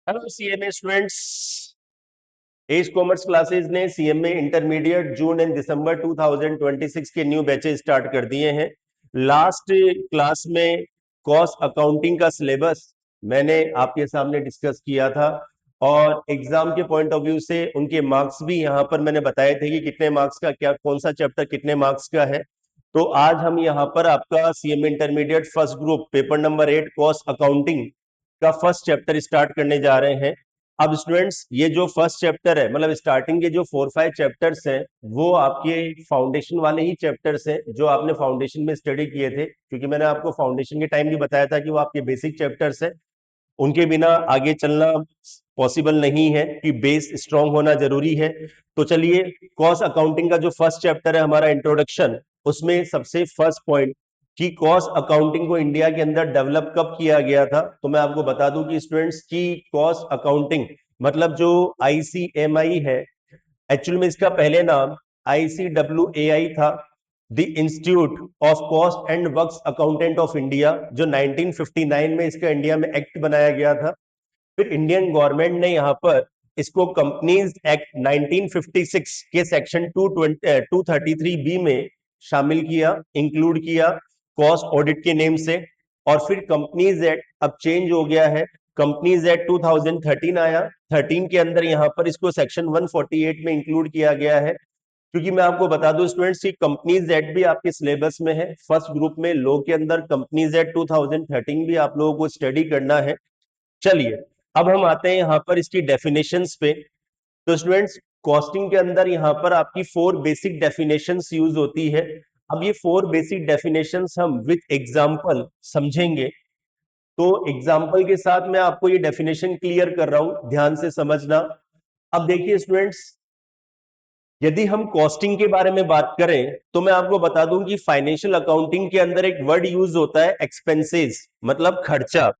Hello CMA students. Edge Commerce Classes ने CMA intermediate June and December 2026 के new batches start कर दिए हैं। लास्ट क्लास में कॉस्ट अकाउंटिंग का सिलेबस मैंने आपके सामने डिस्कस किया था और एग्जाम के पॉइंट ऑफ व्यू से उनके मार्क्स भी यहाँ पर मैंने बताए थे कि कितने मार्क्स का क्या कौन सा चैप्टर कितने मार्क्स का है। तो आज हम यहाँ पर आपका CMA intermediate first group paper number 8 cost accounting का फर्स्ट चैप्टर स्टार्ट करने जा रहे हैं। अब स्टूडेंट्स ये जो फर्स्ट चैप्टर है मतलब स्टार्टिंग के जो 4-5 चैप्टर्स हैं वो आपके फाउंडेशन वाले ही चैप्टर्स हैं जो आपने फाउंडेशन में स्टडी किए थे, क्योंकि मैंने आपको फाउंडेशन के टाइम भी बताया था कि वो आपके बेसिक चैप्टर्स हैं। उनके बिना आगे चलना पॉसिबल नहीं है कि बेस स्ट्रांग होना जरूरी है। तो चलिए, कॉस्ट अकाउंटिंग का जो फर्स्ट चैप्टर है हमारा इंट्रोडक्शन, उसमें सबसे फर्स्ट पॉइंट कि कॉस्ट अकाउंटिंग को इंडिया के अंदर डेवलप कब किया गया था, तो मैं आपको बता दूं कि स्टूडेंट्स की कॉस्ट अकाउंटिंग मतलब जो आईसीएमआई है, एक्चुअल में इसका पहले नाम आईसीडब्ल्यूएआई था, the institute of cost and works accountant of India, जो 1959 में इसका इंडिया में एक्ट बनाया गया था। फिर इंडियन गवर्नमेंट ने यहाँ पर इसको कंपनीज एक्ट 1956 के सेक्शन 233 बी में शामिल किया, इंक्लूड किया कॉस्ट ऑडिट के नेम से। और फिर कंपनीज एक्ट अब चेंज हो गया है, कंपनीज एक्ट 2013 आया, 13 के अंदर यहाँ पर इसको सेक्शन 148 में इंक्लूड किया गया है। क्योंकि मैं आपको बता दूं स्टूडेंट्स की कंपनीज एक्ट भी आपके सिलेबस में है, फर्स्ट ग्रुप में लॉ के अंदर कंपनीज एक्ट 2013 भी आप लोगों को स्टडी करना है। चलिए, अब हम आते हैं यहाँ पर इसकी डेफिनेशंस पे। तो स्टूडेंट्स, कॉस्टिंग के अंदर यहाँ पर आपकी 4 बेसिक डेफिनेशंस यूज होती है। अब ये 4 बेसिक डेफिनेशंस हम विद एग्जांपल समझेंगे। तो एग्जांपल के साथ मैं आपको ये डेफिनेशन क्लियर कर रहा हूं, ध्यान से समझना। अब देखिए स्टूडेंट्स, यदि हम कॉस्टिंग के बारे में बात करें तो मैं आपको बता दूं कि फाइनेंशियल अकाउंटिंग के अंदर एक वर्ड यूज होता है एक्सपेंसेस, मतलब खर्चा।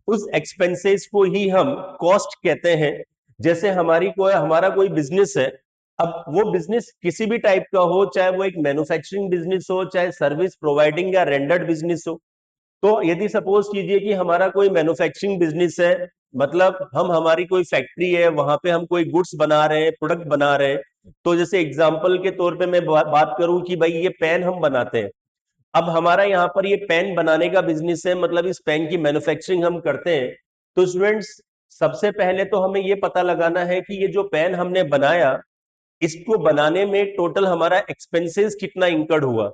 उस एक्सपेंसेस को ही हम कॉस्ट कहते हैं। जैसे हमारा कोई बिजनेस है, अब वो बिजनेस किसी भी टाइप का हो, चाहे वो एक मैन्युफैक्चरिंग बिजनेस हो, चाहे सर्विस प्रोवाइडिंग या रेंडर्ड बिजनेस हो। तो यदि सपोज कीजिए कि हमारा कोई मैन्युफैक्चरिंग बिजनेस है, मतलब हमारी कोई फैक्ट्री है, वहां पे हम कोई गुड्स बना रहे हैं, प्रोडक्ट बना रहे हैं। तो जैसे एग्जांपल के तौर पे मैं बात करूं कि भाई ये पेन हम बनाते हैं। अब हमारा यहाँ पर ये पेन बनाने का बिजनेस है, मतलब इस पेन की मैन्युफैक्चरिंग हम करते हैं। तो स्टूडेंट्स, सबसे पहले तो हमें ये पता लगाना है कि ये जो पेन हमने बनाया, इसको बनाने में टोटल हमारा एक्सपेंसेस कितना इंकर्ड हुआ।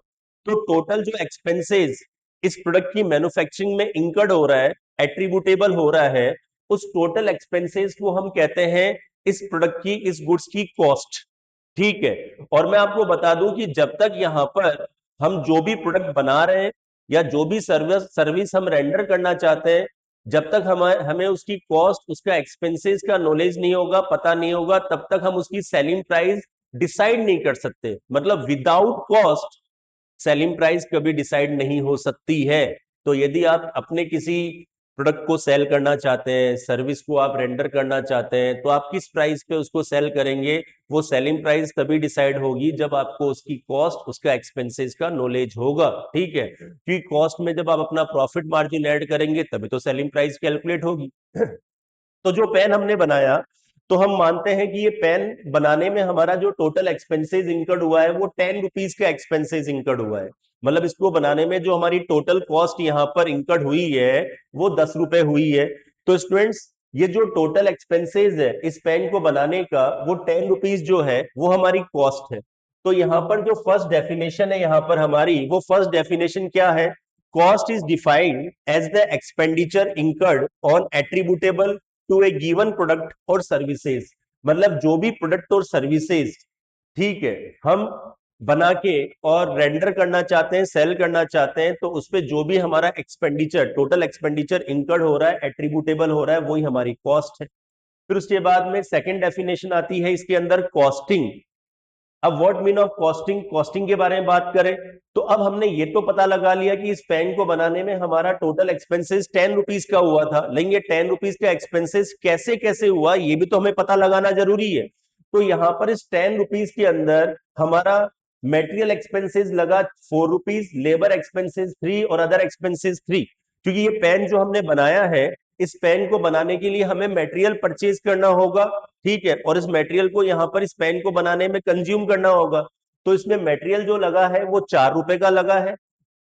तो टोटल जो एक्सपेंसेस इस प्रोडक्ट की मैन्युफैक्चरिंग में इंकर्ड हो रहा है, एट्रीब्यूटेबल हो रहा है, उस टोटल एक्सपेंसेस को हम कहते हैं इस प्रोडक्ट की, इस गुड्स की कॉस्ट। ठीक है। और मैं आपको बता दूं कि जब तक यहां पर हम जो भी प्रोडक्ट बना रहे हैं या जो भी सर्विस हम रेंडर करना चाहते हैं, जब तक हमें उसकी कॉस्ट, उसका एक्सपेंसेस का नॉलेज नहीं होगा, पता नहीं होगा, तब तक हम उसकी सेलिंग प्राइस डिसाइड नहीं कर सकते। मतलब विदाउट कॉस्ट सेलिंग प्राइस कभी डिसाइड नहीं हो सकती है। तो यदि आप अपने किसी प्रोडक्ट को सेल करना चाहते हैं, सर्विस को आप रेंडर करना चाहते हैं, तो आप किस प्राइस पे उसको सेल करेंगे, वो सेलिंग प्राइस तभी डिसाइड होगी जब आपको उसकी कॉस्ट, उसका एक्सपेंसेस का नॉलेज होगा। ठीक है, क्योंकि कॉस्ट में जब आप अपना प्रॉफिट मार्जिन ऐड करेंगे तभी तो सेलिंग प्राइस कैलकुलेट होगी। तो जो पेन हमने बनाया, तो हम मानते हैं कि ये पेन बनाने में हमारा जो टोटल एक्सपेंसेस इंकर्ड हुआ है वो 10 रुपीज का एक्सपेंसेस इंकर्ड हुआ है। मतलब इसको बनाने में जो हमारी टोटल कॉस्ट यहाँ पर इंकर्ड हुई है वो 10 रुपए हुई है। तो स्टूडेंट्स, ये जो टोटल एक्सपेंसेस है इस पेन को बनाने का, वो 10 रुपीज जो है वो हमारी कॉस्ट है। तो यहाँ पर जो फर्स्ट डेफिनेशन है यहाँ पर हमारी, वो फर्स्ट डेफिनेशन क्या है? Cost is defined as the expenditure incurred on attributable to a given product और सर्विसेज। मतलब जो भी प्रोडक्ट और सर्विसेज, ठीक है, हम बना के और रेंडर करना चाहते हैं, सेल करना चाहते हैं, तो उस पर जो भी हमारा एक्सपेंडिचर, टोटल एक्सपेंडिचर इंकर्ड हो रहा है, एट्रीब्यूटेबल हो रहा है, वही हमारी कॉस्ट है। फिर उसके बाद में सेकंड डेफिनेशन आती है इसके अंदर, कॉस्टिंग। अब what mean of costing, costing के बारे में बात करें तो अब हमने ये तो पता लगा लिया कि इस पेन को बनाने में हमारा टोटल एक्सपेंसेस 10 रुपीज का हुआ था, लेकिन ये 10 रुपीज का एक्सपेंसेस कैसे कैसे हुआ ये भी तो हमें पता लगाना जरूरी है। तो यहां पर इस 10 रुपीज के अंदर हमारा मेटेरियल एक्सपेंसेस लगा 4 रुपीज, लेबर एक्सपेंसेस 3 और अदर एक्सपेंसेस 3। क्योंकि ये पेन जो हमने बनाया है इस पेन को बनाने के लिए हमें मटेरियल परचेज करना होगा, ठीक है, और इस मटेरियल को यहाँ पर इस पेन को बनाने में कंज्यूम करना होगा। तो इसमें मटेरियल जो लगा है वो 4 रुपए का लगा है।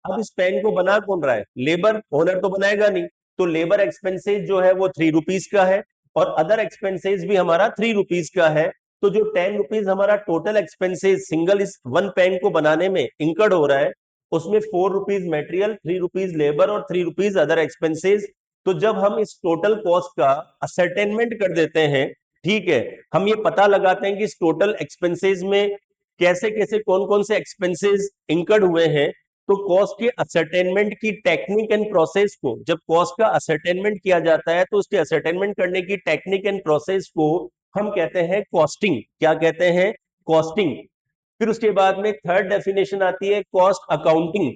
अब इस पेन को बना कौन रहा है? लेबर, ओनर तो बनाएगा नहीं। तो लेबर एक्सपेंसेस जो है वो 3 रुपीज का है, और अदर एक्सपेंसेस भी हमारा 3 रुपीज का है। तो जो 10 रुपीज हमारा टोटल एक्सपेंसेस सिंगल इस वन पेन को बनाने में इंकर्ड हो रहा है, उसमें 4 रुपीज मेटेरियल, 3 रुपीज लेबर और 3 रुपीज अदर एक्सपेंसेस। तो जब हम इस टोटल कॉस्ट का असरटेनमेंट कर देते हैं, ठीक है, हम ये पता लगाते हैं कि इस टोटल एक्सपेंसेस में कैसे कैसे कौन कौन से एक्सपेंसेस इंकर्ड हुए हैं। तो कॉस्ट के असरटेनमेंट की टेक्निक एंड प्रोसेस को, जब कॉस्ट का असरटेनमेंट किया जाता है तो उसके असरटेनमेंट करने की टेक्निक एंड प्रोसेस को हम कहते हैं कॉस्टिंग। क्या कहते हैं? कॉस्टिंग। फिर उसके बाद में थर्ड डेफिनेशन आती है कॉस्ट अकाउंटिंग।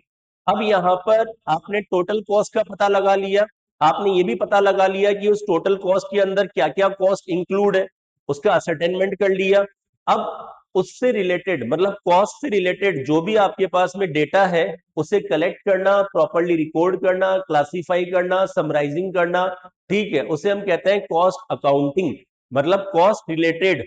अब यहां पर आपने टोटल कॉस्ट का पता लगा लिया, आपने ये भी पता लगा लिया कि उस टोटल कॉस्ट के अंदर क्या क्या कॉस्ट इंक्लूड है, उसका असरटेनमेंट कर लिया। अब उससे रिलेटेड, मतलब कॉस्ट से रिलेटेड जो भी आपके पास में डेटा है उसे कलेक्ट करना, प्रॉपरली रिकॉर्ड करना, क्लासिफाई करना, समराइजिंग करना, ठीक है, उसे हम कहते हैं कॉस्ट अकाउंटिंग। मतलब कॉस्ट रिलेटेड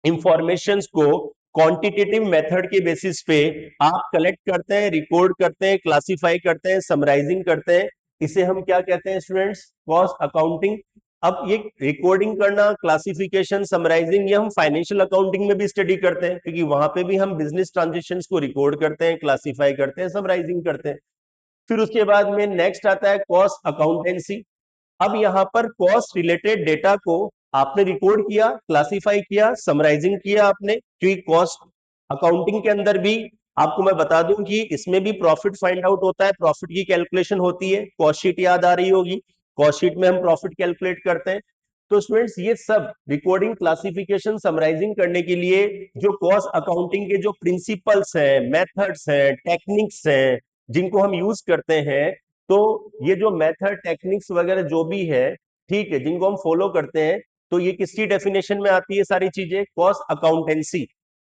इंफॉर्मेशन को क्वांटिटेटिव मेथड के बेसिस पे आप कलेक्ट करते हैं, रिकॉर्ड करते हैं, क्लासिफाई करते हैं, समराइजिंग करते हैं। इसे हम क्या कहते हैं स्टूडेंट्स? Cost accounting. अब ये रिकॉर्डिंग करना, क्लासिफिकेशन, समराइजिंग, ये हम फाइनेंशियल अकाउंटिंग में भी स्टडी करते हैं, क्योंकि वहां पे भी हम बिजनेस ट्रांजेक्शन को रिकॉर्ड करते हैं, क्लासिफाई करते हैं, समराइजिंग करते हैं। फिर उसके बाद में नेक्स्ट आता है कॉस्ट अकाउंटेंसी। अब यहां पर कॉस्ट रिलेटेड डेटा को आपने रिकॉर्ड किया, क्लासिफाई किया, समराइजिंग किया आपने, क्योंकि कॉस्ट अकाउंटिंग के अंदर भी आपको मैं बता दूं कि इसमें भी प्रॉफिट फाइंड आउट होता है, प्रॉफिट की कैलकुलेशन होती है। कॉस्ट शीट याद आ रही होगी, कॉस्ट शीट में हम प्रॉफिट कैलकुलेट करते हैं। तो स्टूडेंट्स ये सब रिकॉर्डिंग, क्लासिफिकेशन, समराइजिंग करने के लिए जो कॉस्ट अकाउंटिंग के जो प्रिंसिपल्स हैं, मेथड्स हैं, टेक्निक्स हैं, जिनको हम यूज करते हैं, तो ये जो मेथड, टेक्निक्स वगैरह जो भी है, ठीक है, जिनको हम फॉलो करते हैं, तो ये किसकी डेफिनेशन में आती है सारी चीजें? Cost accountancy.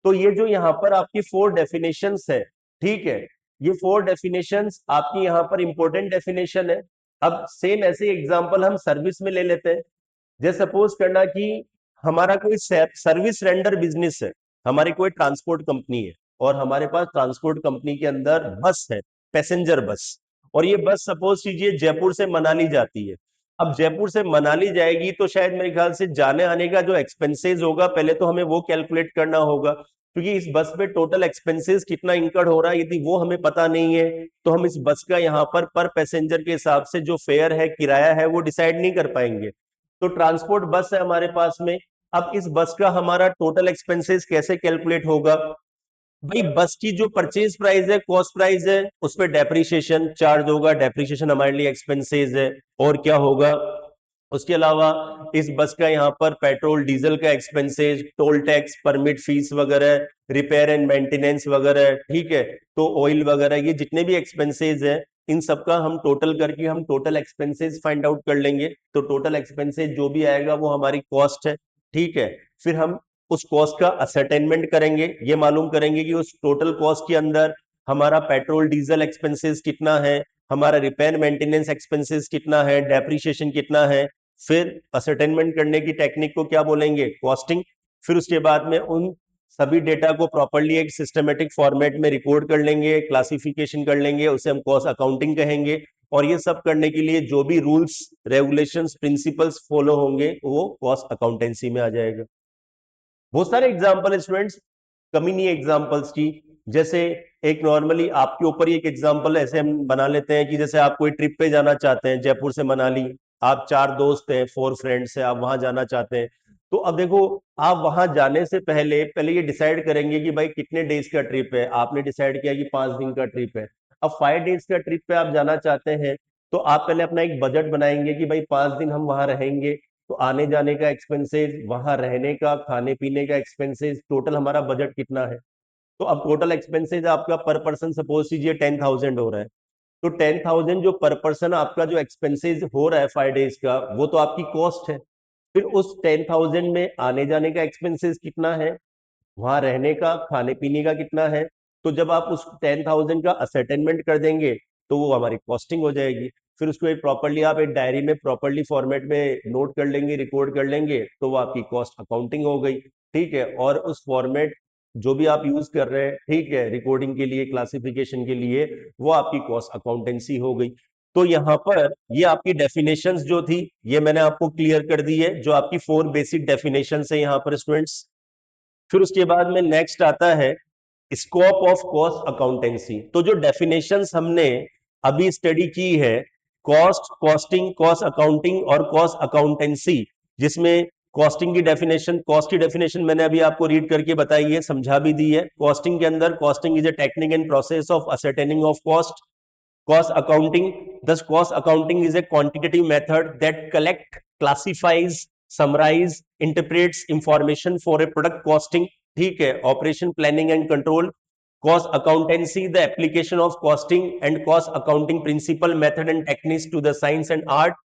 तो ये जो यहाँ पर आपकी 4 डेफिनेशंस है, ठीक है, ये 4 डेफिनेशंस आपकी यहाँ पर इंपॉर्टेंट डेफिनेशन है। अब सेम ऐसे एग्जांपल हम सर्विस में ले लेते हैं। जैसे सपोज करना कि हमारा कोई सर्विस रेंडर बिजनेस है, हमारी कोई ट्रांसपोर्ट कंपनी है, और हमारे पास ट्रांसपोर्ट कंपनी के अंदर बस है, पैसेंजर बस। और ये बस सपोज कीजिए जयपुर से मनाली जाती है। अब जयपुर से मनाली जाएगी तो शायद मेरे ख्याल से जाने आने का जो एक्सपेंसेस होगा, पहले तो हमें वो कैलकुलेट करना होगा, क्योंकि इस बस पे टोटल एक्सपेंसेस कितना इंकर्ड हो रहा है यदि वो हमें पता नहीं है, तो हम इस बस का यहाँ पर पैसेंजर के हिसाब से जो फेयर है, किराया है, वो डिसाइड नहीं कर पाएंगे। तो ट्रांसपोर्ट बस है हमारे पास में। अब इस बस का हमारा टोटल एक्सपेंसेस कैसे कैलकुलेट होगा? भाई बस की जो परचेज प्राइस है, कॉस्ट प्राइस है, उस पर डेप्रीशिएशन चार्ज होगा, डेप्रीशिएशन हमारे लिए एक्सपेंसेस है। और क्या होगा उसके अलावा? इस बस का यहाँ पर पेट्रोल डीजल का expenses, toll tax, permit fees वगैरह, रिपेयर एंड मेंटेनेंस वगैरह, ठीक है, तो ऑयल वगैरह, ये जितने भी एक्सपेंसेस हैं, इन सबका हम टोटल करके हम टोटल एक्सपेंसेस फाइंड आउट कर लेंगे। तो टोटल एक्सपेंसेस जो भी आएगा वो हमारी कॉस्ट है, ठीक है। फिर हम उस कॉस्ट का असरटेनमेंट करेंगे, ये मालूम करेंगे कि उस टोटल कॉस्ट के अंदर हमारा पेट्रोल डीजल एक्सपेंसेस कितना है, हमारा रिपेयर मेंटेनेंस एक्सपेंसेस कितना है, डेप्रीशिएशन कितना है। फिर असरटेनमेंट करने की टेक्निक को क्या बोलेंगे? कॉस्टिंग। फिर उसके बाद में उन सभी डेटा को प्रॉपरली एक सिस्टमेटिक फॉर्मेट में रिकॉर्ड कर लेंगे, क्लासिफिकेशन कर लेंगे, उसे हम कॉस्ट अकाउंटिंग कहेंगे। और ये सब करने के लिए जो भी रूल्स, रेगुलेशंस, प्रिंसिपल्स फॉलो होंगे वो कॉस्ट अकाउंटेंसी में आ जाएगा। बहुत सारे एग्जाम्पल स्टूडेंट्स, कमी नहीं है एग्जाम्पल्स की। जैसे एक नॉर्मली आपके ऊपर ही एक एग्जाम्पल ऐसे हम बना लेते हैं कि जैसे आप कोई ट्रिप पे जाना चाहते हैं जयपुर से मनाली, आप 4 दोस्त हैं, 4 फ्रेंड्स हैं, आप वहां जाना चाहते हैं। तो अब देखो, आप वहां जाने से पहले पहले ये डिसाइड करेंगे कि भाई कितने डेज का ट्रिप है। आपने डिसाइड किया कि 5 दिन का ट्रिप है। अब 5 डेज का ट्रिप पे आप जाना चाहते हैं, तो आप पहले अपना एक बजट बनाएंगे कि भाई 5 दिन हम वहां रहेंगे, तो आने जाने का एक्सपेंसेस, वहां रहने का, खाने पीने का एक्सपेंसेस, टोटल हमारा बजट कितना है। तो अब टोटल एक्सपेंसेस आपका पर पर्सन सपोज कीजिए 10,000 हो रहा है। तो 10,000 जो पर पर्सन आपका जो एक्सपेंसेस हो रहा है 5 डेज का, वो तो आपकी कॉस्ट है। फिर उस 10,000 में आने जाने का एक्सपेंसेस कितना है, वहां रहने का, खाने पीने का कितना है। तो जब आप उस 10,000 का असेटलमेंट कर देंगे तो वो हमारी कॉस्टिंग हो जाएगी। फिर उसको एक प्रॉपरली आप एक डायरी में प्रॉपरली फॉर्मेट में नोट कर लेंगे, रिकॉर्ड कर लेंगे, तो वो आपकी कॉस्ट अकाउंटिंग हो गई। ठीक है, और उस फॉर्मेट जो भी आप यूज कर रहे हैं, ठीक है, रिकॉर्डिंग के लिए, क्लासिफिकेशन के लिए, वो आपकी कॉस्ट अकाउंटेंसी हो गई। तो यहाँ पर ये आपकी डेफिनेशंस जो थी, ये मैंने आपको क्लियर कर दी है, जो आपकी 4 बेसिक डेफिनेशंस है यहाँ पर स्टूडेंट्स। फिर उसके बाद में नेक्स्ट आता है स्कोप ऑफ कॉस्ट अकाउंटेंसी। तो जो डेफिनेशंस हमने अभी स्टडी की है, कॉस्ट, कॉस्टिंग, कॉस्ट अकाउंटिंग और कॉस्ट अकाउंटेंसी, जिसमें कॉस्टिंग की डेफिनेशन, कॉस्ट की डेफिनेशन मैंने अभी आपको रीड करके बताई है, समझा भी दी है। कॉस्टिंग के अंदर, costing is a technique and process of ascertaining of cost. Cost accounting, thus cost accounting is a quantitative method that collect, classifies, summarize, interprets information for a product costing. ठीक है, operation planning and control. Cost accountancy, the application of costing and cost accounting principle, method and techniques to the science and art.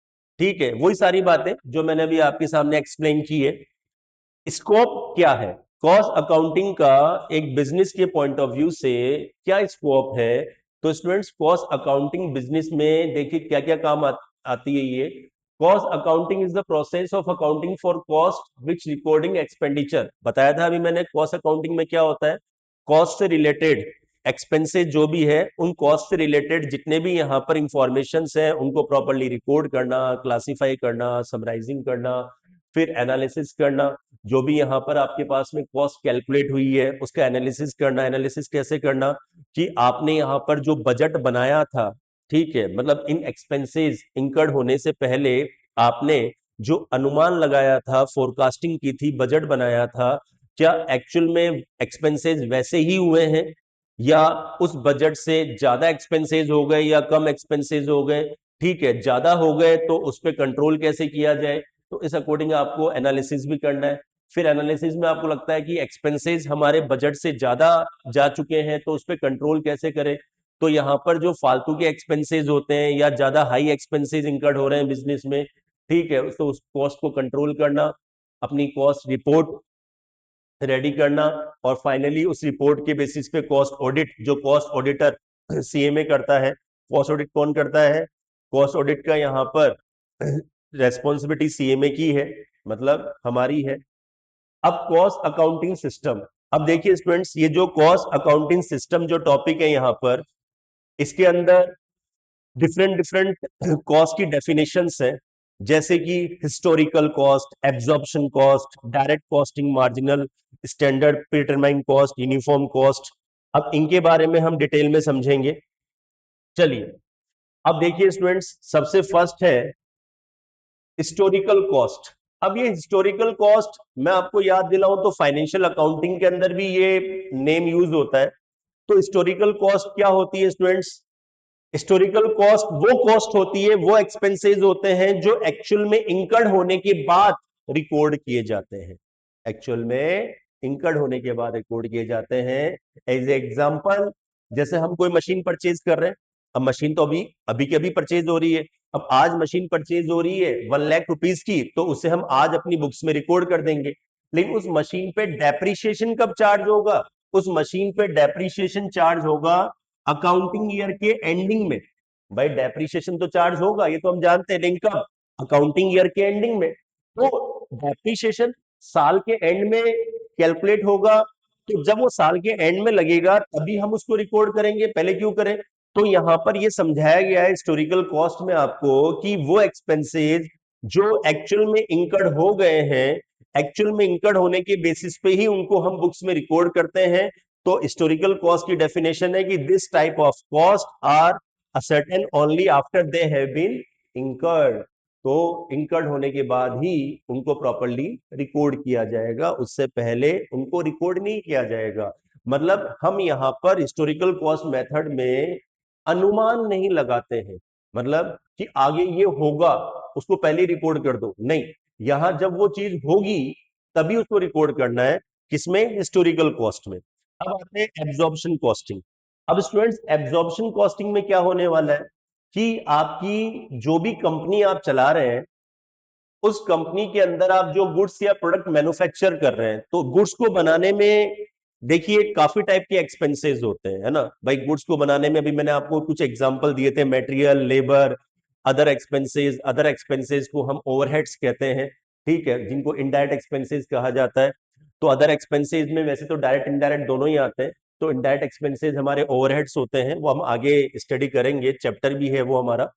ठीक है, वही सारी बातें जो मैंने अभी आपके सामने एक्सप्लेन की है। स्कोप क्या है कॉस्ट अकाउंटिंग का, एक बिजनेस के पॉइंट ऑफ व्यू से क्या स्कोप है? तो स्टूडेंट्स, कॉस्ट अकाउंटिंग बिजनेस में देखिए क्या क्या काम आती है ये। Cost accounting is the process of accounting for cost which recording expenditure. बताया था अभी मैंने, कॉस्ट अकाउंटिंग में क्या होता है, कॉस्ट से रिलेटेड एक्सपेंसेस जो भी है, उन कॉस्ट से रिलेटेड जितने भी यहाँ पर इंफॉर्मेशन है, उनको प्रॉपरली रिकॉर्ड करना, क्लासिफाई करना, समराइजिंग करना, फिर एनालिसिस करना। जो भी यहाँ पर आपके पास में कॉस्ट कैलकुलेट हुई है, उसका एनालिसिस करना। एनालिसिस कैसे करना कि आपने यहाँ पर जो बजट बनाया था, ठीक है, मतलब इन एक्सपेंसेस इंकर्ड होने से पहले आपने जो अनुमान लगाया था, फोरकास्टिंग की थी, बजट बनाया था, क्या एक्चुअल में एक्सपेंसेस वैसे ही हुए हैं, या उस बजट से ज्यादा एक्सपेंसेस हो गए या कम एक्सपेंसेस हो गए? ठीक है, ज्यादा हो गए तो उस पर कंट्रोल कैसे किया जाए, तो इस अकॉर्डिंग आपको एनालिसिस भी करना है। फिर एनालिसिस में आपको लगता है कि एक्सपेंसेस हमारे बजट से ज्यादा जा चुके हैं, तो उस पर कंट्रोल कैसे करें? तो यहाँ पर जो फालतू के एक्सपेंसेस होते हैं या ज्यादा हाई एक्सपेंसेस इंकर्ड हो रहे हैं बिजनेस में, ठीक है, तो उस कॉस्ट को कंट्रोल करना, अपनी कॉस्ट रिपोर्ट रेडी करना, और फाइनली उस रिपोर्ट के बेसिस पे कॉस्ट ऑडिट, जो कॉस्ट ऑडिटर सीएमए करता है। कॉस्ट ऑडिट कौन करता है? कॉस्ट ऑडिट का यहाँ पर रेस्पॉन्सिबिलिटी सीएमए की है, मतलब हमारी है। अब कॉस्ट अकाउंटिंग सिस्टम, अब देखिए स्टूडेंट्स, ये जो कॉस्ट अकाउंटिंग सिस्टम जो टॉपिक है यहाँ पर, इसके अंदर डिफरेंट डिफरेंट कॉस्ट की डेफिनेशंस है, जैसे कि historical cost, absorption cost, direct costing, marginal, standard predetermined cost, uniform cost. अब इनके बारे में हम डिटेल में समझेंगे। चलिए, अब देखिए स्टूडेंट्स, सबसे फर्स्ट है हिस्टोरिकल कॉस्ट। अब ये हिस्टोरिकल कॉस्ट मैं आपको याद दिलाऊं तो फाइनेंशियल अकाउंटिंग के अंदर भी ये नेम यूज होता है। तो हिस्टोरिकल कॉस्ट क्या होती है स्टूडेंट्स? हिस्टोरिकल कॉस्ट वो कॉस्ट होती है, वो एक्सपेंसेस होते हैं जो एक्चुअल में इंकर्ड होने के बाद रिकॉर्ड किए जाते हैं। एक्चुअल में इंकर्ड होने के बाद रिकॉर्ड किए जाते हैं। एज एग्जांपल, जैसे हम कोई मशीन परचेज कर रहे हैं। अब मशीन तो अभी अभी के अभी परचेज हो रही है। अब आज मशीन परचेज हो रही है 1 लाख रुपीज की, तो उसे हम आज अपनी बुक्स में रिकॉर्ड कर देंगे। लेकिन उस मशीन पे डेप्रीशिएशन कब चार्ज होगा? उस मशीन पे डेप्रीशिएशन चार्ज होगा अकाउंटिंग ईयर के एंडिंग में। भाई डेप्रीशिएशन तो चार्ज होगा, ये तो हम जानते हैं, लेकिन कब? अकाउंटिंग ईयर के एंडिंग में। तो डेप्रीशिएशन साल के एंड में कैलकुलेट होगा, तो जब वो साल के एंड में लगेगा तभी हम उसको रिकॉर्ड करेंगे, पहले क्यों करें? तो यहां पर ये समझाया गया है हिस्टोरिकल कॉस्ट में आपको कि वो एक्सपेंसेस जो एक्चुअल में इंकर्ड हो गए हैं, एक्चुअल में इंकर्ड होने के बेसिस पे ही उनको हम बुक्स में रिकॉर्ड करते हैं। तो हिस्टोरिकल कॉस्ट की डेफिनेशन है कि this type of cost are ascertained only after they have been incurred. तो इंकर्ड होने के बाद ही उनको प्रॉपरली रिकॉर्ड किया जाएगा, उससे पहले उनको रिकॉर्ड नहीं किया जाएगा। मतलब हम यहाँ पर हिस्टोरिकल कॉस्ट मेथड में अनुमान नहीं लगाते हैं, मतलब कि आगे ये होगा उसको पहले रिकॉर्ड कर दो, नहीं। यहां जब वो चीज होगी तभी उसको रिकॉर्ड करना है। किसमें? हिस्टोरिकल कॉस्ट में। अब आते हैं एब्जॉर्प्शन कॉस्टिंग। अब स्टूडेंट्स, एब्जॉर्प्शन कॉस्टिंग में क्या होने वाला है कि आपकी जो भी कंपनी आप चला रहे हैं, उस कंपनी के अंदर आप जो गुड्स या प्रोडक्ट मैन्युफैक्चर कर रहे हैं, तो गुड्स को बनाने में देखिए काफी टाइप के एक्सपेंसेस होते हैं, है ना भाई। गुड्स को बनाने में अभी मैंने आपको कुछ एग्जांपल दिए थे, मटेरियल, लेबर, अदर एक्सपेंसेस को हम ओवरहेड्स कहते हैं, ठीक है, जिनको इनडायरेक्ट एक्सपेंसेस कहा जाता है। तो अदर एक्सपेंसेस में वैसे तो डायरेक्ट इनडायरेक्ट दोनों ही आते हैं। तो इनडायरेक्ट एक्सपेंसेस हमारे ओवरहेड्स होते हैं, वो हम आगे स्टडी करेंगे, चैप्टर भी है वो हमारा।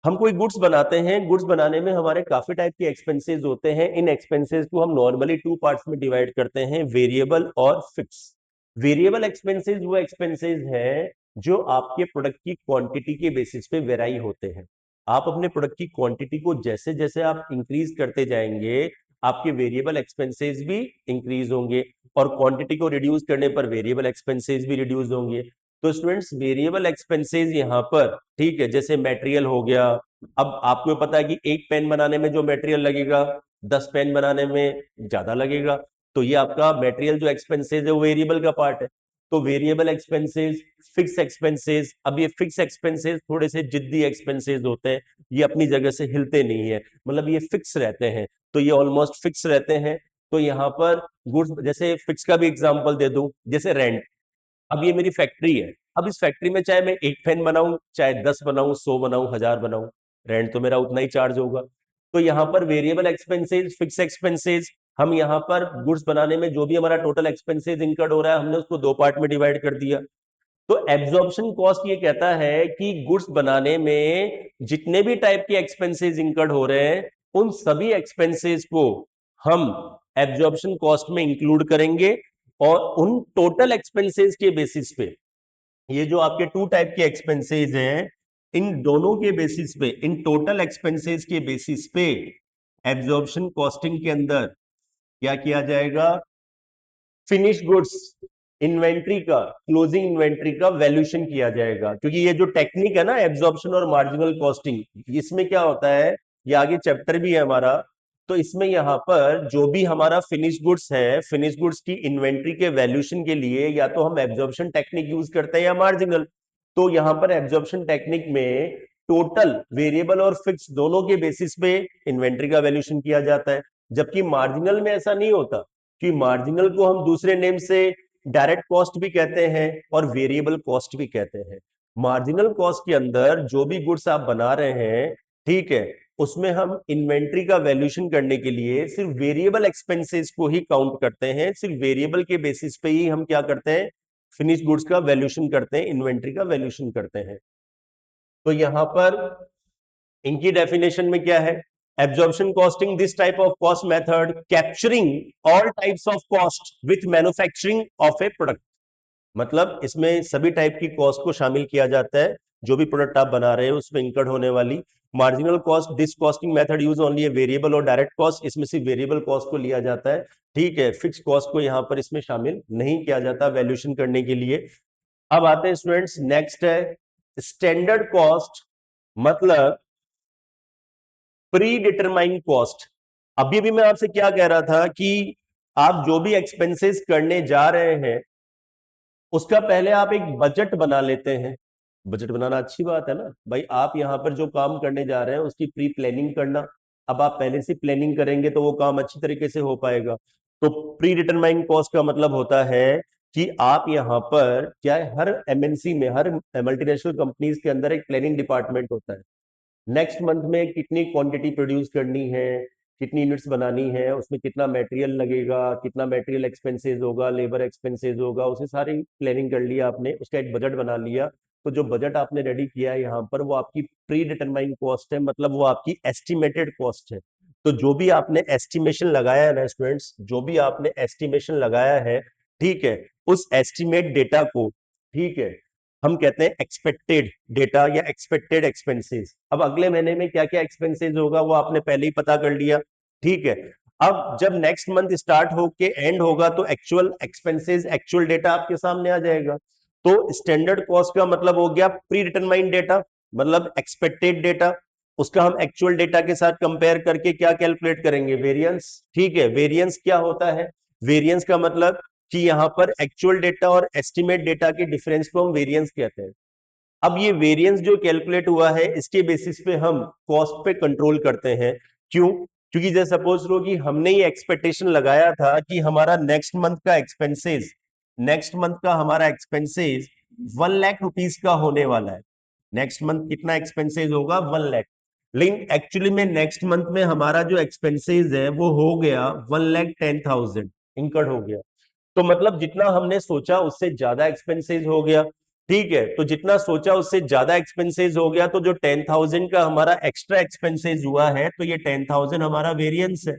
हम कोई गुड्स बनाते हैं, गुड्स बनाने में हमारे काफी टाइप के एक्सपेंसेस होते हैं। इन एक्सपेंसेस को हम नॉर्मली टू पार्ट्स में डिवाइड करते हैं, वेरिएबल और फिक्स। वेरिएबल एक्सपेंसेस वो एक्सपेंसेस हैं जो आपके प्रोडक्ट की क्वांटिटी के बेसिस पे वेराई होते हैं। आप अपने प्रोडक्ट की क्वांटिटी को जैसे जैसे आप इंक्रीज करते जाएंगे, आपके वेरिएबल एक्सपेंसेस भी इंक्रीज होंगे, और क्वांटिटी को रिड्यूस करने पर वेरिएबल एक्सपेंसेस भी रिड्यूस होंगे। तो स्टूडेंट्स, वेरिएबल एक्सपेंसेस यहाँ पर, ठीक है, जैसे मटेरियल हो गया। अब आपको पता है कि एक पेन बनाने में जो मटेरियल लगेगा, 10 पेन बनाने में ज्यादा लगेगा। तो ये आपका मटेरियल जो एक्सपेंसेस है वो वेरिएबल का पार्ट है। तो वेरिएबल एक्सपेंसेस, फिक्स एक्सपेंसेस। अब ये फिक्स एक्सपेंसेस थोड़े से जिद्दी एक्सपेंसेस होते हैं, ये अपनी जगह से हिलते नहीं है, मतलब ये फिक्स रहते हैं। तो ये ऑलमोस्ट फिक्स रहते हैं। तो यहाँ पर गुड्स, जैसे फिक्स का भी एग्जांपल दे दूं, जैसे रेंट। अब ये मेरी फैक्ट्री है, अब इस फैक्ट्री में चाहे मैं एक फैन बनाऊं, चाहे 10 बनाऊं, 100 बनाऊं, 1000 बनाऊं, रेंट तो मेरा उतना ही चार्ज होगा। तो यहाँ पर वेरिएबल एक्सपेंसेस, फिक्स एक्सपेंसेस, हम यहाँ पर गुड्स बनाने में जो भी हमारा टोटल एक्सपेंसेस इनकर्ड हो रहा है, हमने उसको दो पार्ट में डिवाइड कर दिया। तो एब्जॉर्प्शन कॉस्ट ये कहता है कि गुड्स बनाने में जितने भी टाइप के एक्सपेंसेस इंकर्ड हो रहे हैं, उन सभी एक्सपेंसेस को हम एब्जॉर्प्शन कॉस्ट में इंक्लूड करेंगे। और उन टोटल एक्सपेंसेस के बेसिस पे, ये जो आपके टू टाइप के एक्सपेंसेस हैं, इन दोनों के बेसिस पे, इन टोटल एक्सपेंसेस के बेसिस पे एब्जॉर्प्शन कॉस्टिंग के अंदर क्या किया जाएगा, फिनिश गुड्स इन्वेंट्री का, क्लोजिंग इन्वेंट्री का वैल्यूएशन किया जाएगा। क्योंकि ये जो टेक्निक है ना, एब्जॉर्प्शन और मार्जिनल कॉस्टिंग, इसमें क्या होता है, ये आगे चैप्टर भी है हमारा। तो इसमें यहाँ पर जो भी हमारा फिनिश गुड्स है, फिनिश गुड्स की इन्वेंट्री के वैल्यूएशन के लिए या तो हम एब्जॉर्प्शन टेक्निक यूज करते हैं या मार्जिनल। तो यहाँ पर एब्जॉर्प्शन टेक्निक में टोटल वेरिएबल और फिक्स दोनों के बेसिस पे इन्वेंट्री का वैल्यूएशन किया जाता है। जबकि मार्जिनल में ऐसा नहीं होता, कि मार्जिनल को हम दूसरे नेम से डायरेक्ट कॉस्ट भी कहते हैं और वेरिएबल कॉस्ट भी कहते हैं। मार्जिनल कॉस्ट के अंदर जो भी गुड्स आप बना रहे हैं, ठीक है, उसमें हम इन्वेंट्री का वैल्यूएशन करने के लिए सिर्फ वेरिएबल एक्सपेंसेस को ही काउंट करते हैं। सिर्फ वेरिएबल के बेसिस पे ही हम क्या करते हैं, फिनिश गुड्स का वैल्यूएशन करते हैं, इन्वेंट्री का वैल्यूएशन करते हैं। तो यहां पर इनकी डेफिनेशन में क्या है, absorption costing, this type of cost method capturing all types of cost with manufacturing of A product. मतलब इसमें सभी टाइप की कॉस्ट को शामिल किया जाता है, जो भी प्रोडक्ट आप बना रहे हो उसमें इंकर्ड होने वाली। Marginal cost, this costing method use only a variable और डायरेक्ट कॉस्ट, इसमें सिर्फ वेरिएबल कॉस्ट को लिया जाता है, ठीक है, फिक्स कॉस्ट को यहाँ पर इसमें शामिल नहीं किया जाता वैल्यूएशन करने के लिए। अब आते हैं स्टूडेंट्स, नेक्स्ट है स्टैंडर्ड कॉस्ट, मतलब प्री डिटरमाइंड कॉस्ट। अभी भी मैं आपसे क्या कह रहा था कि आप जो भी एक्सपेंसेस करने जा रहे हैं, उसका पहले आप एक बजट बना लेते हैं। बजट बनाना अच्छी बात है ना भाई, आप यहां पर जो काम करने जा रहे हैं उसकी प्री प्लानिंग करना। अब आप पहले से प्लानिंग करेंगे तो वो काम अच्छी तरीके से हो पाएगा। तो प्री डिटरमाइंड कॉस्ट का मतलब होता है कि आप यहां पर क्या है, हर एमएनसी में, हर मल्टीनेशनल कंपनीज के अंदर एक प्लानिंग डिपार्टमेंट होता है। नेक्स्ट मंथ में कितनी क्वांटिटी प्रोड्यूस करनी है, कितनी यूनिट्स बनानी है, उसमें कितना मटेरियल लगेगा, कितना मटेरियल एक्सपेंसेस होगा, लेबर एक्सपेंसेस होगा, उसे सारी प्लानिंग कर लिया आपने, उसका एक बजट बना लिया। तो जो बजट आपने रेडी किया है यहाँ पर, वो आपकी प्री डिटरमाइंड कॉस्ट है, मतलब वो आपकी एस्टिमेटेड कॉस्ट है। तो जो भी आपने एस्टिमेशन लगाया है ना स्टूडेंट्स, जो भी आपने एस्टिमेशन लगाया है, ठीक है, उस एस्टिमेट डेटा को, ठीक है, हम कहते हैं एक्सपेक्टेड डेटा या एक्सपेक्टेड एक्सपेंसेस। अब अगले महीने में क्या क्या एक्सपेंसेस होगा वो आपने पहले ही पता कर लिया, ठीक है। अब जब नेक्स्ट मंथ स्टार्ट होके एंड होगा तो एक्चुअल एक्सपेंसेस, एक्चुअल डेटा आपके सामने आ जाएगा। तो स्टैंडर्ड कॉस्ट का मतलब हो गया प्री डिटरमाइंड डेटा, मतलब एक्सपेक्टेड डेटा, उसका हम एक्चुअल डेटा के साथ कंपेयर करके क्या कैलकुलेट करेंगे, वेरिएंस, ठीक है। वेरिएंस क्या होता है, वेरिएंस का मतलब कि यहां पर एक्चुअल डेटा और एस्टिमेट डेटा के डिफरेंस को हम वेरिएंस कहते हैं। अब ये वेरिएंस जो कैलकुलेट हुआ है, इसके बेसिस पे हम कॉस्ट पे कंट्रोल करते हैं। क्यों, क्योंकि जैसे सपोज लो कि हमने ये एक्सपेक्टेशन लगाया था कि हमारा नेक्स्ट मंथ का एक्सपेंसेस, नेक्स्ट मंथ का हमारा एक्सपेंसेस 1 लाख रुपीस का होने वाला है। नेक्स्ट मंथ कितना एक्सपेंसेस होगा, 1 लाख। लेकिन एक्चुअली में नेक्स्ट मंथ में हमारा जो एक्सपेंसेस है वो हो गया 1,10,000 इनकर्ड हो गया। तो मतलब जितना हमने सोचा उससे ज्यादा एक्सपेंसेस हो गया। ठीक है, तो जितना सोचा उससे ज्यादा एक्सपेंसेस हो गया, तो जो 10,000 का हमारा एक्स्ट्रा एक्सपेंसेस हुआ है, तो ये 10,000 हमारा वेरिएंस है।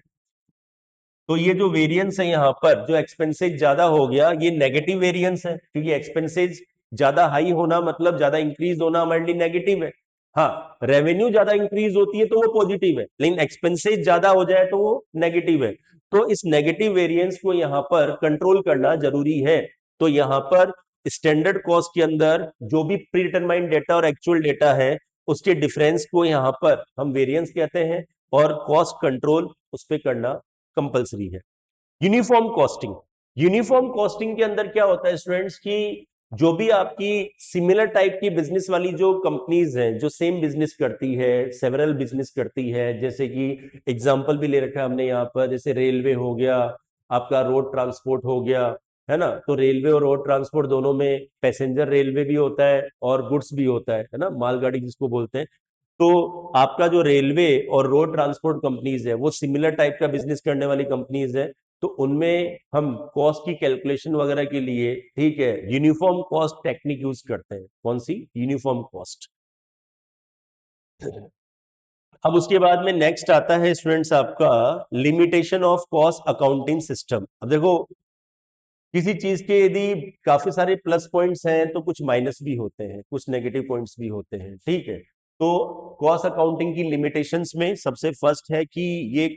तो ये जो वेरिएंस है यहाँ पर जो एक्सपेंसेस ज्यादा हो गया, ये नेगेटिव वेरिएंस है, क्योंकि एक्सपेंसेस ज्यादा हाई होना मतलब ज्यादा इंक्रीज होना हमारे लिए नेगेटिव है। हाँ, रेवेन्यू ज्यादा इंक्रीज होती है तो वो पॉजिटिव है, लेकिन एक्सपेंसेस ज्यादा हो जाए तो वो नेगेटिव है। तो इस नेगेटिव वेरिएंस को यहाँ पर कंट्रोल करना जरूरी है। तो यहाँ पर स्टैंडर्ड कॉस्ट के अंदर जो भी प्री डिटरमाइंड डेटा और एक्चुअल डेटा है, उसके डिफरेंस को यहाँ पर हम वेरिएंस कहते हैं, और कॉस्ट कंट्रोल उस पर करना कंपलसरी है। यूनिफॉर्म कॉस्टिंग, यूनिफॉर्म कॉस्टिंग के अंदर क्या होता है स्टूडेंट्स की, जो भी आपकी सिमिलर टाइप की बिजनेस वाली जो कंपनीज हैं, जो सेम बिजनेस करती है, सेवरल बिजनेस करती है, जैसे कि एग्जांपल भी ले रखा है हमने यहाँ पर, जैसे रेलवे हो गया, आपका रोड ट्रांसपोर्ट हो गया, है ना। तो रेलवे और रोड ट्रांसपोर्ट दोनों में पैसेंजर रेलवे भी होता है और गुड्स भी होता है ना, मालगाड़ी जिसको बोलते हैं। तो आपका जो रेलवे और रोड ट्रांसपोर्ट कंपनीज है वो सिमिलर टाइप का बिजनेस करने वाली कंपनीज है। तो उनमें हम कॉस्ट की कैलकुलेशन वगैरह के लिए, ठीक है, यूनिफॉर्म कॉस्ट टेक्निक यूज करते हैं। कौन सी? Uniform cost. अब उसके बाद में नेक्स्ट आता है स्टूडेंट्स आपका limitation of cost accounting system. अब देखो, किसी चीज के यदि काफी सारे प्लस पॉइंट्स हैं तो कुछ माइनस भी होते हैं, कुछ नेगेटिव पॉइंट्स भी होते हैं, ठीक है। तो कॉस्ट अकाउंटिंग की लिमिटेशंस में सबसे फर्स्ट है कि ये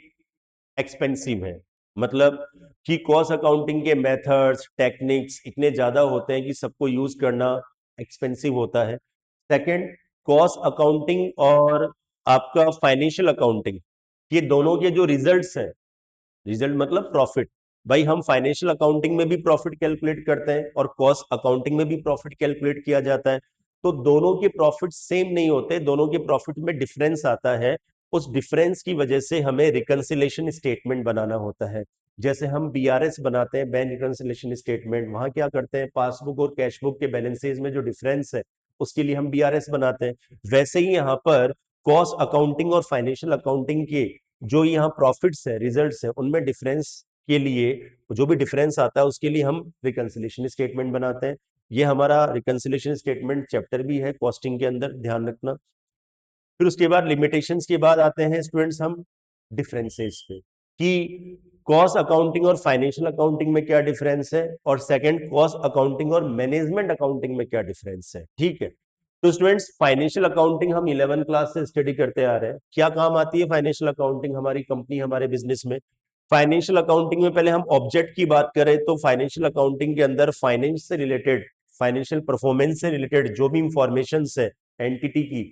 एक्सपेंसिव है। मतलब कि कॉस्ट अकाउंटिंग के मेथड्स टेक्निक्स इतने ज्यादा होते हैं कि सबको यूज करना एक्सपेंसिव होता है। सेकंड, कॉस्ट अकाउंटिंग और आपका फाइनेंशियल अकाउंटिंग, ये दोनों के जो रिजल्ट्स हैं, रिजल्ट मतलब प्रॉफिट, भाई हम फाइनेंशियल अकाउंटिंग में भी प्रॉफिट कैलकुलेट करते हैं और कॉस्ट अकाउंटिंग में भी प्रॉफिट कैलकुलेट किया जाता है। तो दोनों के प्रॉफिट सेम नहीं होते, दोनों के प्रॉफिट में डिफरेंस आता है। उस डिफरेंस की वजह से हमें रिकंसिलेशन स्टेटमेंट बनाना होता है। जैसे हम बीआरएस बनाते हैं, बैंक रिकंसिलेशन स्टेटमेंट, वहां क्या करते हैं, पासबुक और कैशबुक के बैलेंसेज में जो डिफरेंस है उसके लिए हम बीआरएस बनाते हैं। वैसे ही यहाँ पर कॉस्ट अकाउंटिंग और फाइनेंशियल अकाउंटिंग के जो यहाँ प्रॉफिट्स है, रिजल्ट्स है, उनमें डिफरेंस के लिए, जो भी डिफरेंस आता है उसके लिए हम रिकंसिलेशन स्टेटमेंट बनाते हैं। ये हमारा रिकंसिलेशन स्टेटमेंट चैप्टर भी है कॉस्टिंग के अंदर, ध्यान रखना। फिर उसके बाद लिमिटेशंस के बाद आते हैं स्टूडेंट्स हम डिफरेंसेस पे, कि कॉस्ट अकाउंटिंग और फाइनेंशियल अकाउंटिंग में क्या डिफरेंस है, और सेकंड कॉस्ट अकाउंटिंग और मैनेजमेंट अकाउंटिंग में क्या डिफरेंस है, ठीक है। तो स्टूडेंट्स, फाइनेंशियल अकाउंटिंग हम 11 क्लास से स्टडी करते आ रहे हैं। क्या काम आती है फाइनेंशियल अकाउंटिंग हमारी कंपनी, हमारे बिजनेस में? फाइनेंशियल अकाउंटिंग में पहले हम ऑब्जेक्ट की बात करें तो फाइनेंशियल अकाउंटिंग के अंदर फाइनेंस से रिलेटेड, फाइनेंशियल परफॉर्मेंस से रिलेटेड जो भी इंफॉर्मेशन है एंटिटी की,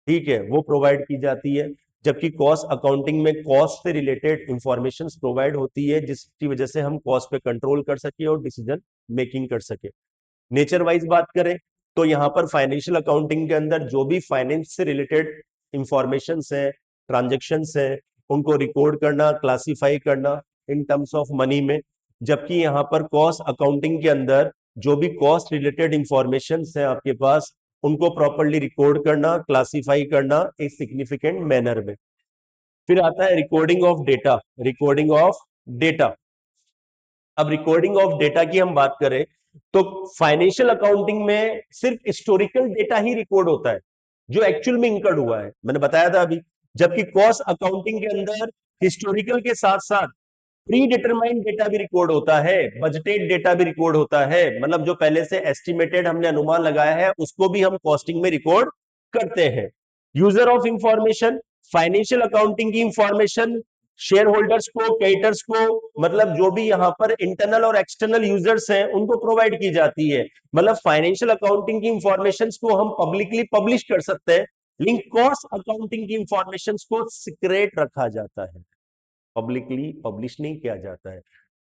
ठीक है, वो प्रोवाइड की जाती है। जबकि कॉस्ट अकाउंटिंग में कॉस्ट से रिलेटेड इंफॉर्मेशन प्रोवाइड होती है, जिसकी वजह से हम कॉस्ट पे कंट्रोल कर सके और डिसीजन मेकिंग कर सके। नेचर वाइज बात करें तो यहाँ पर फाइनेंशियल अकाउंटिंग के अंदर जो भी फाइनेंस से रिलेटेड इंफॉर्मेशन है, ट्रांजेक्शन है, उनको रिकॉर्ड करना, क्लासिफाई करना इन टर्म्स ऑफ मनी में। जबकि यहाँ पर कॉस्ट अकाउंटिंग के अंदर जो भी कॉस्ट रिलेटेड इंफॉर्मेशन है आपके पास, उनको प्रॉपरली रिकॉर्ड करना, क्लासिफाई करना एक सिग्निफिकेंट मैनर में। फिर आता है recording of data, recording of data. अब रिकॉर्डिंग ऑफ डेटा की हम बात करें तो फाइनेंशियल अकाउंटिंग में सिर्फ हिस्टोरिकल डेटा ही रिकॉर्ड होता है, जो एक्चुअल में इंकर्ड हुआ है, मैंने बताया था अभी। जबकि कॉस्ट अकाउंटिंग के अंदर हिस्टोरिकल के साथ साथ प्री डिटरमाइंड डेटा भी रिकॉर्ड होता है, बजटेड डेटा भी रिकॉर्ड होता है, मतलब जो पहले से एस्टिमेटेड हमने अनुमान लगाया है उसको भी हम कॉस्टिंग में रिकॉर्ड करते हैं। User of information, financial accounting की इंफॉर्मेशन शेयर होल्डर्स को, क्रेडिटर्स को, मतलब जो भी यहाँ पर इंटरनल और एक्सटर्नल यूजर्स हैं उनको प्रोवाइड की जाती है। मतलब फाइनेंशियल अकाउंटिंग की इंफॉर्मेशन को हम पब्लिकली पब्लिश कर सकते हैं, लेकिन कॉस्ट अकाउंटिंग की इंफॉर्मेशन को सीक्रेट रखा जाता है, पब्लिकली पब्लिश नहीं किया जाता है।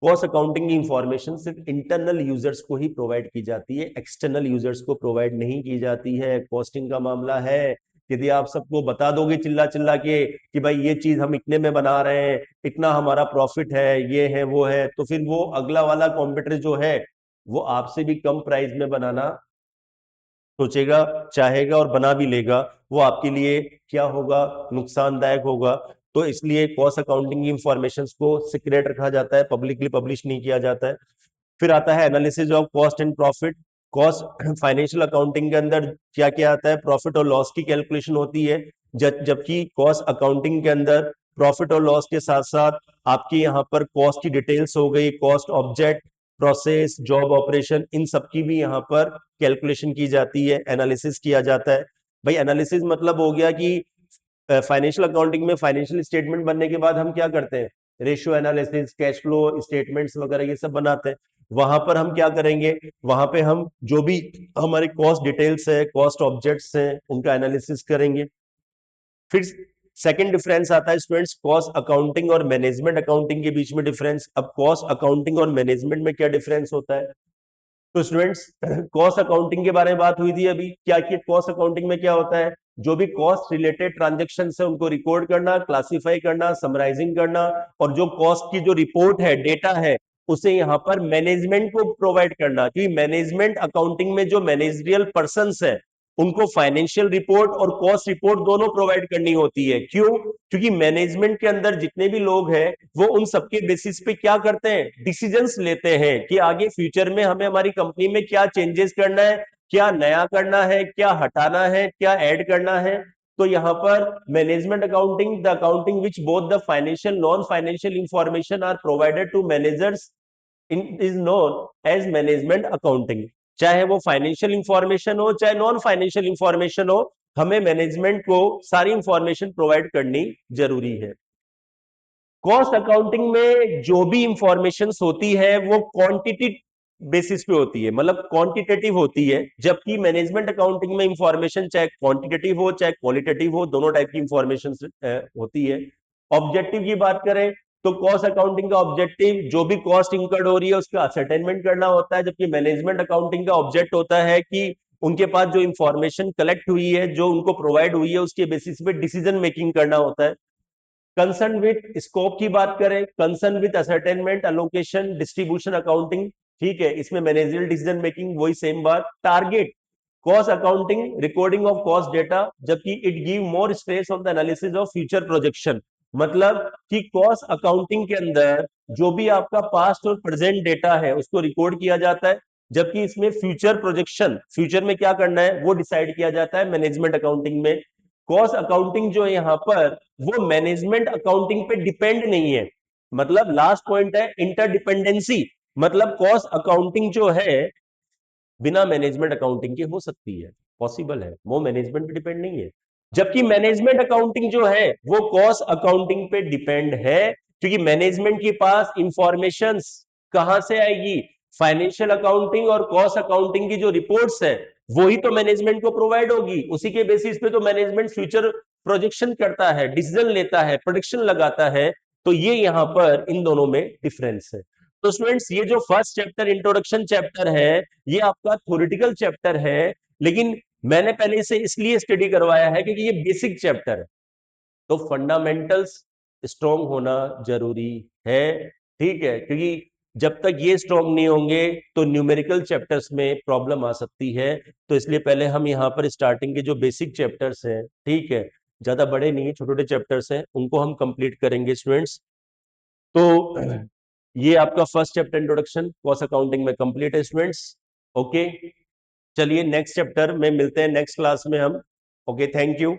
कॉस्ट अकाउंटिंग की इंफॉर्मेशन सिर्फ इंटरनल यूजर्स को ही प्रोवाइड की जाती है, एक्सटर्नल यूजर्स को प्रोवाइड नहीं की जाती है। कॉस्टिंग का मामला है, यदि आप सबको बता दोगे चिल्ला चिल्ला के कि भाई ये चीज हम इतने में बना रहे हैं, इतना हमारा प्रॉफिट है, ये है वो है, तो फिर वो अगला वाला कॉम्पिटिटर जो है वो आपसे भी कम प्राइस में बनाना सोचेगा, चाहेगा और बना भी लेगा, वो आपके लिए क्या होगा, नुकसानदायक होगा। तो इसलिए कॉस्ट अकाउंटिंग की इंफॉर्मेशन को सीक्रेट रखा जाता है, पब्लिकली पब्लिश नहीं किया जाता है। फिर आता है analysis of cost and profit. Cost financial accounting के अंदर क्या क्या आता है, प्रॉफिट और लॉस की कैलकुलेशन होती है, जबकि कॉस्ट अकाउंटिंग के अंदर प्रॉफिट और लॉस के साथ साथ आपकी यहाँ पर कॉस्ट की डिटेल्स हो गई, cost object, process, job operation, इन सब की भी यहाँ पर कैलकुलेशन की जाती है, एनालिसिस किया जाता है। भाई एनालिसिस मतलब हो गया कि फाइनेंशियल अकाउंटिंग में फाइनेंशियल स्टेटमेंट बनने के बाद हम क्या करते हैं, ratio analysis, cash flow statements वगैरह ये सब बनाते हैं। वहां पर हम क्या करेंगे, वहां पे हम जो भी हमारे कॉस्ट डिटेल्स है, कॉस्ट ऑब्जेक्ट्स हैं, उनका एनालिसिस करेंगे। फिर सेकंड डिफरेंस आता है स्टूडेंट्स, कॉस्ट अकाउंटिंग और मैनेजमेंट अकाउंटिंग के बीच में डिफरेंस। अब कॉस्ट अकाउंटिंग और मैनेजमेंट में क्या डिफरेंस होता है, तो स्टूडेंट्स कॉस्ट अकाउंटिंग के बारे में बात हुई थी अभी, क्या कि कॉस्ट अकाउंटिंग में क्या होता है, जो भी कॉस्ट रिलेटेड ट्रांजेक्शन है उनको रिकॉर्ड करना, क्लासिफाई करना, समराइजिंग करना, और जो कॉस्ट की जो रिपोर्ट है, डेटा है, उसे यहां पर मैनेजमेंट को प्रोवाइड करना। क्योंकि मैनेजमेंट अकाउंटिंग में जो मैनेजरियल पर्संस है उनको फाइनेंशियल रिपोर्ट और कॉस्ट रिपोर्ट दोनों प्रोवाइड करनी होती है। क्यों, क्योंकि मैनेजमेंट के अंदर जितने भी लोग हैं वो उन सबके बेसिस पे क्या करते हैं, डिसीजंस लेते हैं कि आगे फ्यूचर में हमें हमारी कंपनी में क्या चेंजेस करना है, क्या नया करना है, क्या हटाना है, क्या ऐड करना है। तो यहां पर management accounting, the accounting which both the financial non financial information are provided to managers in is known as management accounting. चाहे वो फाइनेंशियल इंफॉर्मेशन हो चाहे नॉन फाइनेंशियल इंफॉर्मेशन हो, हमें मैनेजमेंट को सारी इंफॉर्मेशन प्रोवाइड करनी जरूरी है। कॉस्ट अकाउंटिंग में जो भी इंफॉर्मेशन होती है वो क्वांटिटी बेसिस पे होती है, मतलब क्वांटिटेटिव होती है, जबकि मैनेजमेंट अकाउंटिंग में इंफॉर्मेशन चाहे क्वांटिटेटिव हो चाहे क्वालिटेटिव हो, दोनों टाइप की इंफॉर्मेशन होती है। ऑब्जेक्टिव की बात करें तो कॉस्ट अकाउंटिंग का ऑब्जेक्टिव जो भी कॉस्ट इंकर्ड हो रही है उसका असरटेनमेंट करना होता है, जबकि मैनेजमेंट अकाउंटिंग का ऑब्जेक्ट होता है कि उनके पास जो इंफॉर्मेशन कलेक्ट हुई है, जो उनको प्रोवाइड हुई है, उसके बेसिस पे डिसीजन मेकिंग करना होता है। कंसर्न विथ स्कोप की बात करें, concern with ascertainment, allocation, distribution accounting, ठीक है, इसमें मैनेजरियल डिसीजन मेकिंग, वही सेम बात। Target cost accounting, recording of cost data, जबकि it give more stress on the analysis of future projection. मतलब कि कॉस्ट अकाउंटिंग के अंदर जो भी आपका पास्ट और प्रेजेंट डेटा है उसको रिकॉर्ड किया जाता है, जबकि इसमें फ्यूचर प्रोजेक्शन, फ्यूचर में क्या करना है वो डिसाइड किया जाता है मैनेजमेंट अकाउंटिंग में। कॉस्ट अकाउंटिंग जो है यहाँ पर वो मैनेजमेंट अकाउंटिंग पे डिपेंड नहीं है। मतलब लास्ट पॉइंट है इंटरडिपेंडेंसी, मतलब कॉस्ट अकाउंटिंग जो है बिना मैनेजमेंट अकाउंटिंग के हो सकती है, पॉसिबल है, वो मैनेजमेंट पे डिपेंड नहीं है। जबकि मैनेजमेंट अकाउंटिंग जो है वो कॉस्ट अकाउंटिंग पे डिपेंड है, क्योंकि मैनेजमेंट के पास इंफॉर्मेशन कहां से आएगी, फाइनेंशियल अकाउंटिंग और कॉस्ट अकाउंटिंग की जो रिपोर्ट्स है वही तो मैनेजमेंट को प्रोवाइड होगी, उसी के बेसिस पे तो मैनेजमेंट फ्यूचर प्रोजेक्शन करता है, डिसीजन लेता है, प्रोडिक्शन लगाता है। तो ये यहां पर इन दोनों में डिफरेंस है। तो स्टूडेंट्स ये जो फर्स्ट चैप्टर इंट्रोडक्शन चैप्टर है ये आपका थ्योरेटिकल चैप्टर है, लेकिन मैंने पहले इसे इसलिए स्टडी करवाया है क्योंकि ये बेसिक चैप्टर है, तो फंडामेंटल्स स्ट्रॉन्ग होना जरूरी है। ठीक है, क्योंकि जब तक ये स्ट्रॉन्ग नहीं होंगे तो न्यूमेरिकल चैप्टर्स में प्रॉब्लम आ सकती है। तो इसलिए पहले हम यहाँ पर स्टार्टिंग के जो बेसिक चैप्टर्स हैं, ठीक है, ज्यादा बड़े नहीं है, छोटे छोटे चैप्टर्स हैं, उनको हम कंप्लीट करेंगे स्टूडेंट्स। तो ये आपका first chapter introduction cost accounting में कंप्लीट है स्टूडेंट्स। ओके, चलिए नेक्स्ट चैप्टर में मिलते हैं नेक्स्ट क्लास में हम। Okay, thank you.